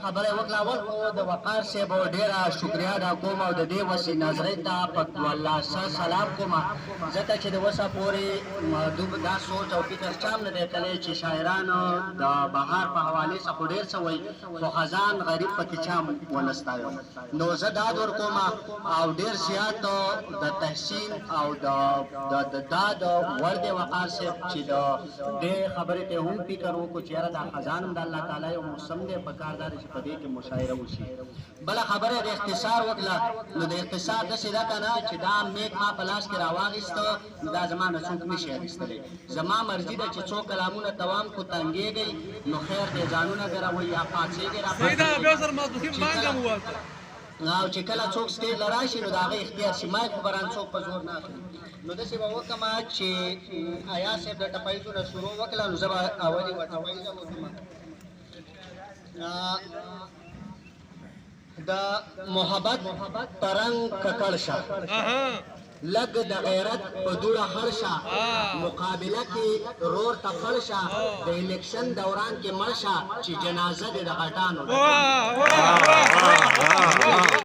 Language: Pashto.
خبره وکړه ول خو د وقار صاحب ډېره شکریا ادا کوم او د دې وسې نظرۍ ته په والله سلام کوم ځکه چې د وسه پورې دا سوچ او فکر چا هم نه دی کړی چې شاعرانو د بهار په حوالې څخه ډېر څه وایي خو خزان غریب پکې چا هم ونه ستایو نو زه ډاډ ورکوم او ډېر زیات د تحسین او دا د وړ دی وقار صاحب چې د دې خبرې ته هم فکر وکړو چې یاره دا خزان هم د الله تعالی یو موسم دی په کار دا چې په دې کې مشاعره وشي بله خبره د اختصار وکړه نو د اختصار داسې ده که نه چې دا میک ما په لاس کې راواخیسته دا زما نه څوک نشي اخیستلی زما مرضي ده چې څو کلامونه توام کو تنګېږئ نو خیر دی ځانونه ګروئ یا پاڅېږئ او چې کله څوک سټېج له راشي نو د هغه اختیار شي مایک خو بران څوک په زور نه اخلي نو داسې به وکړمه چې ایاز صاحب د ټپایزو نه شروع وکړه نو زه به اولې ټپایزه وکړم د محبت پرنګ ککړ شه لګ د غیرت په دوړه خړ شه مقابله کې رور ته خړ شه د الیکشن دوران کې مړ شه چې جنازه دې د غټانو